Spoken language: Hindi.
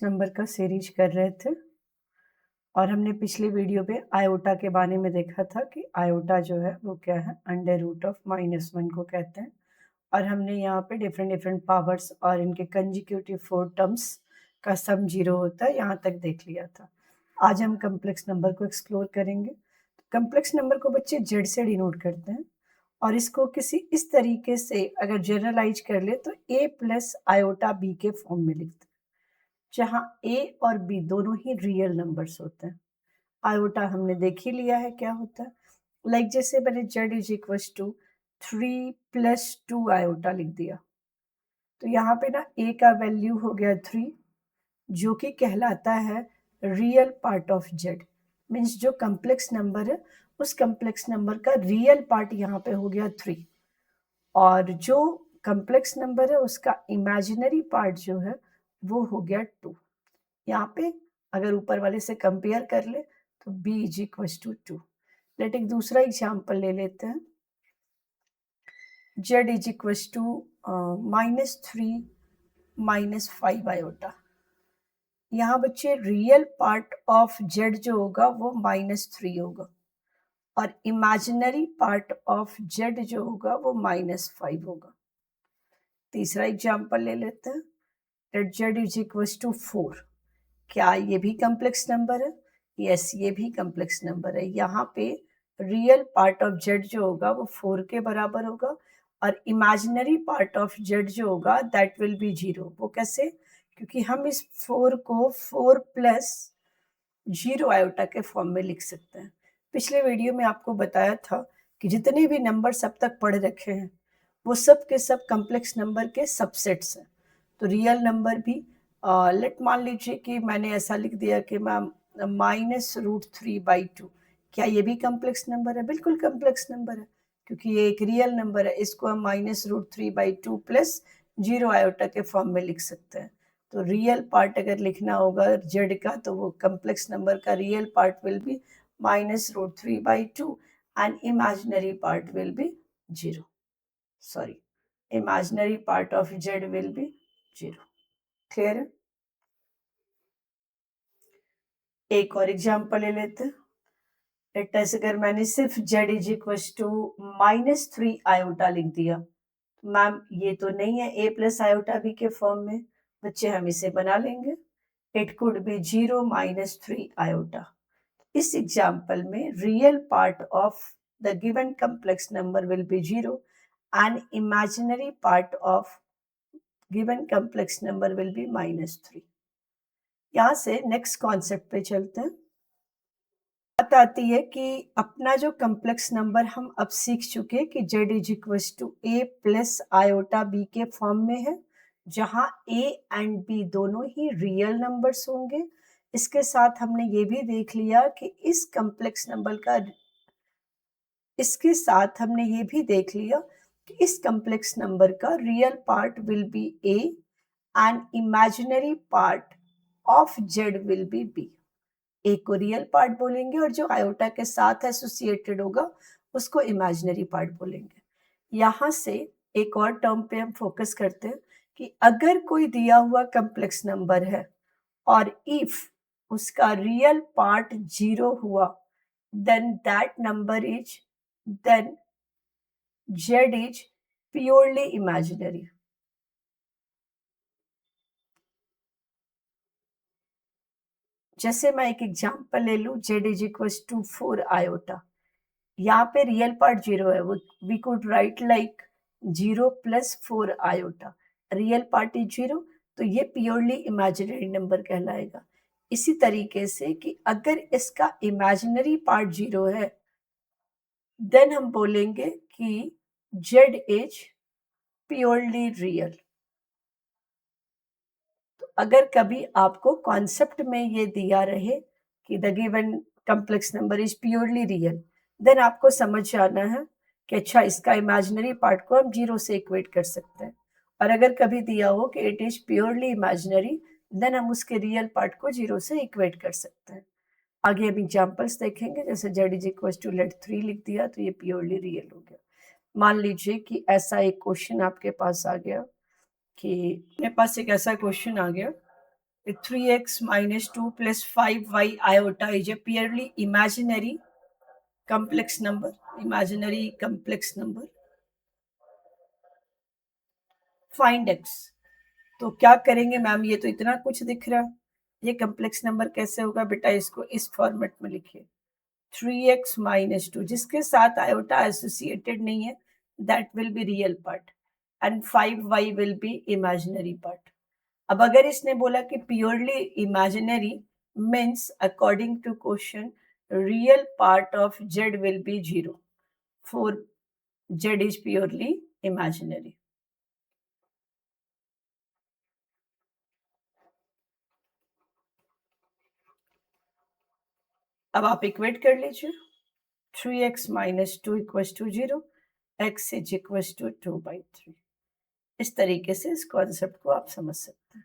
नंबर का सीरीज कर रहे थे और हमने पिछली वीडियो पे आयोटा के बारे में देखा था कि आयोटा जो है वो क्या है, अंडर रूट ऑफ -1 को कहते हैं। और हमने यहाँ पे डिफरेंट डिफरेंट पावर्स और इनके कंजिक्यूटिव 4 टर्म्स का सम 0 होता है, यहाँ तक देख लिया था। आज हम कम्प्लेक्स नंबर को एक्सप्लोर करेंगे। कम्प्लेक्स नंबर को बच्चे जेड से डिनोट करते हैं और इसको किसी इस तरीके से अगर जनरलाइज कर ले तो a प्लस आयोटा b के फॉर्म में लिखते हैं, जहाँ a और b दोनों ही रियल नंबर्स होते हैं। आयोटा हमने देख ही लिया है क्या होता है। जैसे मैंने z is equal to 3 plus 2 iota लिख दिया, तो यहाँ पे ना a का वैल्यू हो गया 3, जो कि कहलाता है real part of z। Means जो कम्प्लेक्स नंबर है उस कम्प्लेक्स नंबर का रियल पार्ट यहाँ पे हो गया 3, और जो कम्प्लेक्स नंबर है उसका इमेजिनरी पार्ट जो है वो हो गया 2। यहाँ पे अगर ऊपर वाले से कंपेयर कर ले तो b is equal to 2। Let एक दूसरा एग्जाम्पल ले लेते हैं। z is equal to -3 -5 iota. यहाँ बच्चे रियल पार्ट ऑफ z जो होगा वो -3 होगा और इमेजिनरी पार्ट ऑफ z जो होगा वो -5 होगा। तीसरा एग्जाम्पल ले लेते हैं। Let z is equal to 4। क्या ये भी कम्प्लेक्स नंबर है? यस, ये भी कम्प्लेक्स नंबर है। यहाँ पे रियल पार्ट ऑफ z जो होगा वो 4 के बराबर होगा और इमेजिनरी पार्ट ऑफ z जो होगा दैट विल बी 0। वो कैसे? क्योंकि हम इस 4 को 4 प्लस 0 आयोटा के फॉर्म में लिख सकते हैं। पिछले वीडियो में आपको बताया था कि जितने भी नंबर अब तक पढ़ रखे हैं वो सब के सब कम्प्लेक्स नंबर के सबसेट्स हैं। तो रियल नंबर भी लेट मान लीजिए कि मैंने ऐसा लिख दिया कि मैम -√3/2। क्या ये भी कम्प्लेक्स नंबर है? बिल्कुल कम्प्लेक्स नंबर है, क्योंकि ये एक रियल नंबर है। इसको हम -√3/2 प्लस 0 आयोटा के फॉर्म में लिख सकते हैं। तो रियल पार्ट अगर लिखना होगा जेड का तो वो कम्प्लेक्स नंबर का real part will be -√3/2 and imaginary part will be 0। Sorry, imaginary part of z will be 0। Clear है? एक और एग्जांपल ले लेते हैं। लेट अस अगर मैंने सिर्फ z is equal to -3 iota लिख दिया, मैम ये तो नहीं है a प्लस आयोटा b के फॉर्म में। बच्चे हम इसे बना लेंगे। It could be 0 -3 iota. इस एग्जाम्पल में real part of the given complex number will be 0 and imaginary part of given complex number will be -3। यहाँ से नेक्स्ट कॉन्सेप्ट पे चलते हैं। बात आती है कि अपना जो कम्प्लेक्स नंबर हम अब सीख चुके कि z is equal to a plus iota b के फॉर्म में है, जहाँ a एंड b दोनों ही रियल नंबर्स होंगे। इसके साथ हमने ये भी देख लिया कि इस कम्प्लेक्स नंबर का इसके साथ हमने ये भी देख लिया कि इस कम्प्लेक्स नंबर का real part will be a and imaginary part of z will B b। एक को रियल पार्ट बोलेंगे और जो आयोटा के साथ एसोसिएटेड होगा उसको इमेजिनरी पार्ट बोलेंगे। यहाँ से एक और टर्म पे हम फोकस करते हैं कि अगर कोई दिया हुआ कम्प्लेक्स नंबर है और इफ उसका रियल पार्ट 0 हुआ, then that number is then z is purely imaginary. जैसे मैं एक एग्जांपल ले लूं, z is equal to 4 iota. यहाँ पे रियल पार्ट 0 है, वो we could write like 0 plus 4 iota. Real part is 0, तो ये प्योरली इमेजिनरी नंबर कहलाएगा। इसी तरीके से कि अगर इसका इमेजिनरी पार्ट 0 है, देन हम बोलेंगे कि z इज प्योरली रियल। तो अगर कभी आपको कॉन्सेप्ट में ये दिया रहे कि the given complex number is purely real, then आपको समझ आना है कि अच्छा, इसका इमेजिनरी पार्ट को हम 0 से इक्वेट कर सकते हैं। और अगर कभी दिया हो कि it is purely imaginary, then हम उसके रियल पार्ट को 0 से इक्वेट कर सकते हैं। आगे हम एग्जाम्पल्स देखेंगे। जैसे z is equal to let 3 लिख दिया तो ये प्योरली रियल हो गया। मान लीजिए कि ऐसा एक क्वेश्चन आपके पास आ गया कि मेरे पास एक ऐसा क्वेश्चन आ गया 3x minus 2 plus 5y iota is a purely imaginary complex number. Imaginary complex number. Find x. तो क्या करेंगे मैम, ये तो इतना कुछ दिख रहा है, ये कम्प्लेक्स नंबर कैसे होगा बेटा, इसको इस फॉर्मेट में लिखिए 3x माइनस 2 जिसके साथ आयोटा एसोसिएटेड नहीं है, that will be real part and 5y will be imaginary part. अब अगर इसने बोला कि purely imaginary means according to question real part of z will be 0 for z is purely imaginary. अब आप इक्वेट कर लीजिए 3x minus 2 equals to 0, x is equals to 2/3. इस तरीके से इस कॉन्सेप्ट को आप समझ सकते हैं.